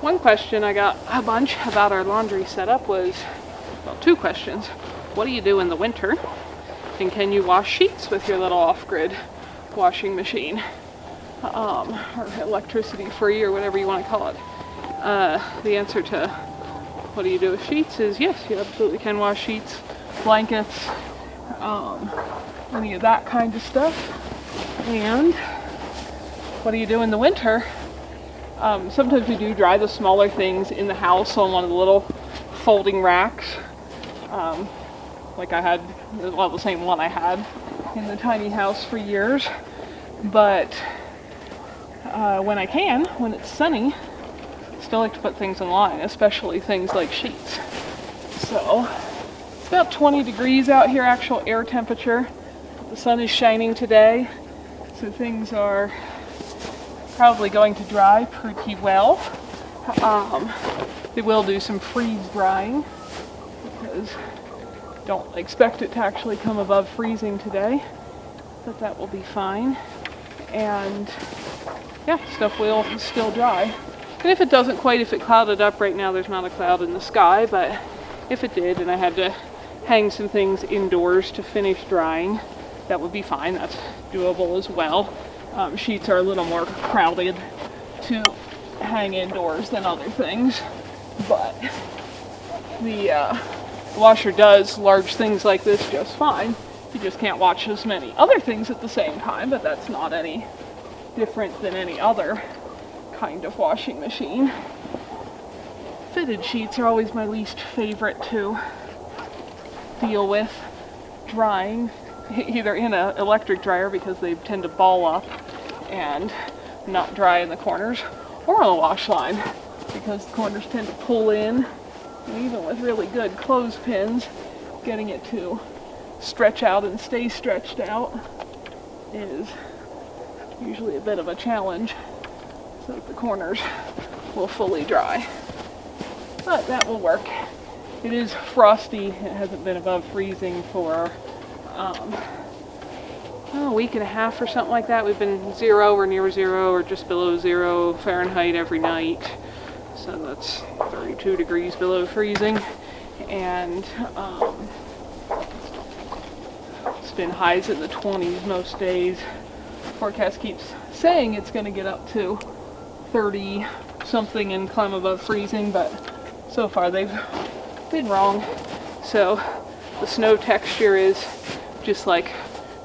one question I got a bunch about our laundry setup was, well, two questions. What do you do in the winter? And can you wash sheets with your little off-grid washing machine? Or electricity free, or whatever you want to call it. The answer to what do you do with sheets is yes, you absolutely can wash sheets, blankets, any of that kind of stuff. And what do you do in the winter? Sometimes we do dry the smaller things in the house on one of the little folding racks. Like I had, well, the same one I had in the tiny house for years. But when I can, when it's sunny, I still like to put things in line, especially things like sheets. So it's about 20 degrees out here, actual air temperature. The sun is shining today, so things are probably going to dry pretty well. They will do some freeze drying because don't expect it to actually come above freezing today, but that will be fine. And yeah, stuff will still dry. And if it doesn't quite, if it clouded up right now, there's not a cloud in the sky, but if it did and I had to hang some things indoors to finish drying, that would be fine. That's doable as well. Sheets are a little more crowded to hang indoors than other things, but the washer does large things like this just fine. You just can't watch as many other things at the same time, but that's not any different than any other kind of washing machine. Fitted sheets are always my least favorite to deal with drying, either in an electric dryer because they tend to ball up and not dry in the corners, or on a wash line because the corners tend to pull in, and even with really good clothespins, getting it to stretch out and stay stretched out is usually a bit of a challenge, so that the corners will fully dry. But that will work. It is frosty. It hasn't been above freezing for a week and a half or something like that. We've been 0 or near 0 or just below 0 Fahrenheit every night. So that's 32 degrees below freezing. And it's been highs in the 20s most days. Forecast keeps saying it's going to get up to 30 something and climb above freezing, but so far they've been wrong. So the snow texture is just like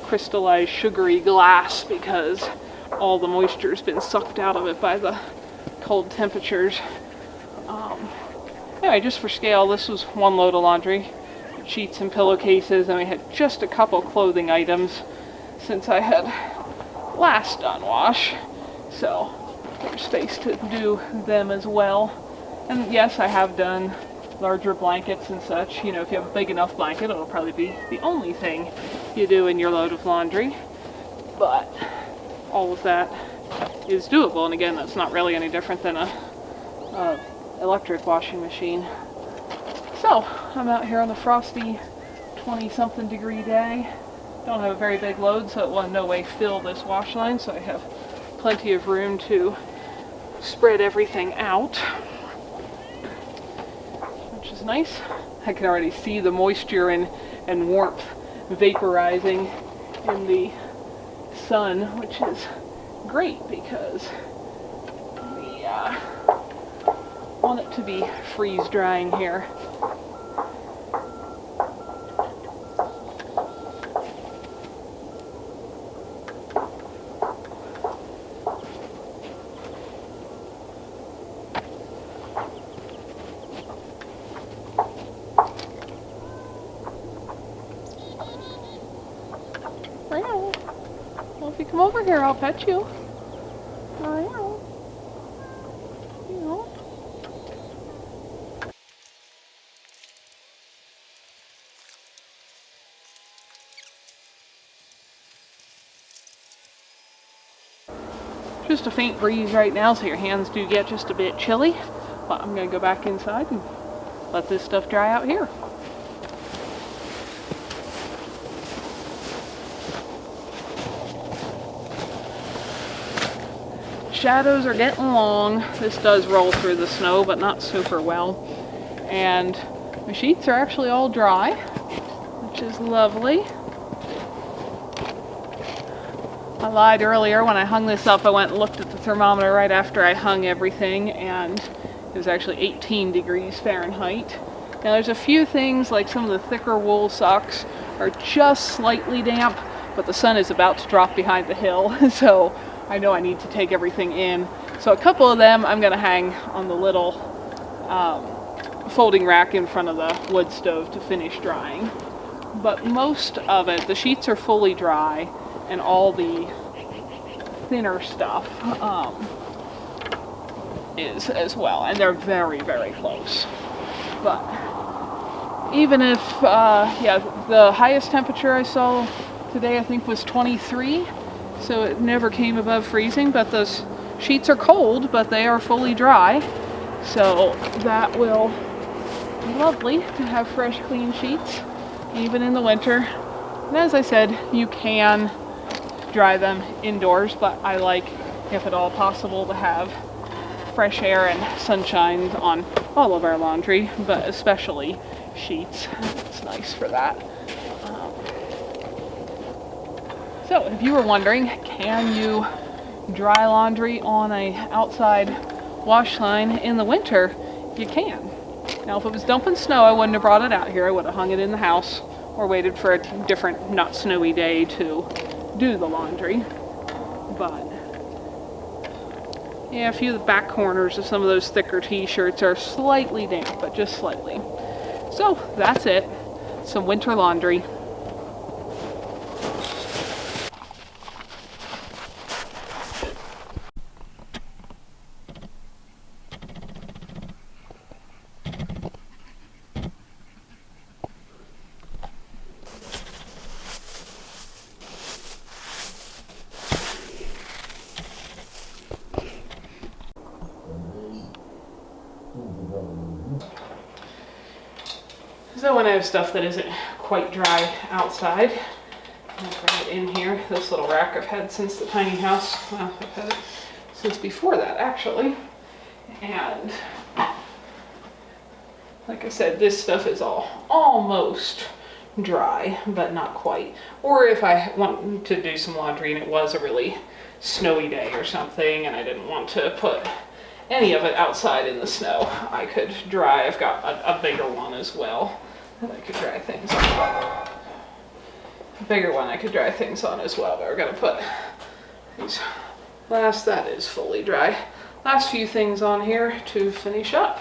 crystallized sugary glass because all the moisture's been sucked out of it by the cold temperatures. Anyway, just for scale, this was one load of laundry, sheets and pillowcases, and we had just a couple clothing items since I had last done wash, so there's space to do them as well. And yes, I have done larger blankets and such. You know, if you have a big enough blanket, it'll probably be the only thing you do in your load of laundry, but all of that is doable. And again, that's not really any different than a electric washing machine. So I'm out here on the frosty 20-something degree day. Don't have a very big load, so it will in no way fill this wash line, so I have plenty of room to spread everything out, which is nice. I can already see the moisture and warmth vaporizing in the sun, which is great because we want it to be freeze drying here. Well, if you come over here, I'll pet you. Just a faint breeze right now, so your hands do get just a bit chilly. But I'm going to go back inside and let this stuff dry out here. shadows are getting long. This does roll through the snow, but not super well. And my sheets are actually all dry, which is lovely. I lied earlier. When I hung this up, I went and looked at the thermometer right after I hung everything, and it was actually 18 degrees Fahrenheit. Now there's a few things, like some of the thicker wool socks are just slightly damp, but the sun is about to drop behind the hill, so I know I need to take everything in. So a couple of them I'm going to hang on the little folding rack in front of the wood stove to finish drying. But most of it, the sheets are fully dry, and all the thinner stuff is as well, and they're very, very close. But even if, yeah, the highest temperature I saw today I think was 23, so it never came above freezing, but those sheets are cold, but they are fully dry, so that will be lovely to have fresh, clean sheets, even in the winter. And as I said, you can dry them indoors, but I like, if at all possible, to have fresh air and sunshine on all of our laundry, but especially sheets. It's nice for that. So if you were wondering, can you dry laundry on a outside wash line in the winter? You can. Now if it was dumping snow, I wouldn't have brought it out here. I would have hung it in the house or waited for a different, not snowy day to do the laundry. But yeah, a few of the back corners of some of those thicker t-shirts are slightly damp, but just slightly. So that's it. Some winter laundry. So when I have stuff that isn't quite dry outside, I'll bring it in here. This little rack I've had since the tiny house. Well, I've had it since before that, actually. And like I said, this stuff is all almost dry, but not quite. Or if I want to do some laundry and it was a really snowy day or something and I didn't want to put any of it outside in the snow, I could dry. I've got a bigger one as well that I could dry things on. A bigger one I could dry things on as well, but we're gonna put these that is fully dry. Last few things on here to finish up.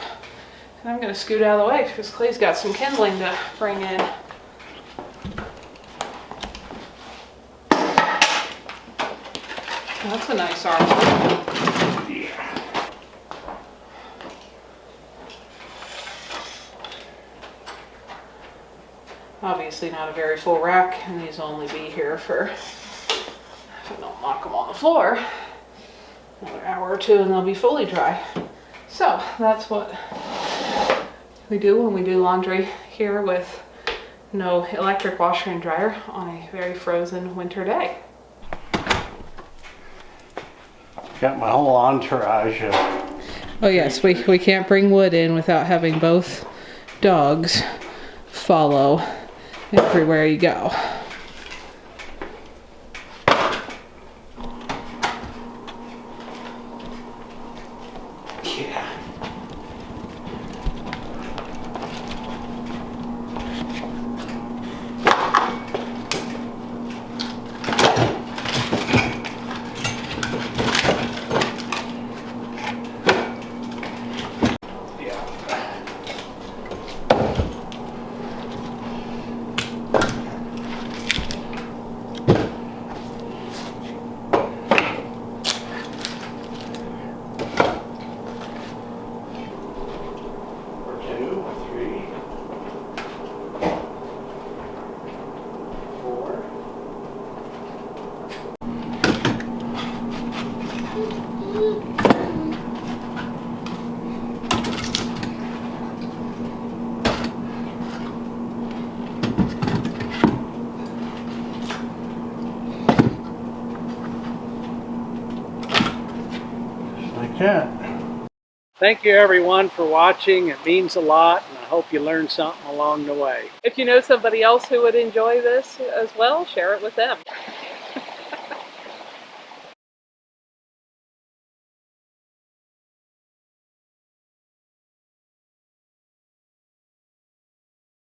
And I'm gonna scoot out of the way because Clay's got some kindling to bring in. That's a nice armor. Obviously not a very full rack, and these will only be here for, if I don't knock them on the floor, another hour or two and they'll be fully dry. So that's what we do when we do laundry here with no electric washer and dryer on a very frozen winter day. Got my whole entourage of... Oh yes, we can't bring wood in without having both dogs follow everywhere you go. Yeah. tent. Thank you everyone for watching. It means a lot, and I hope you learned something along the way. If you know somebody else who would enjoy this as well, share it with them.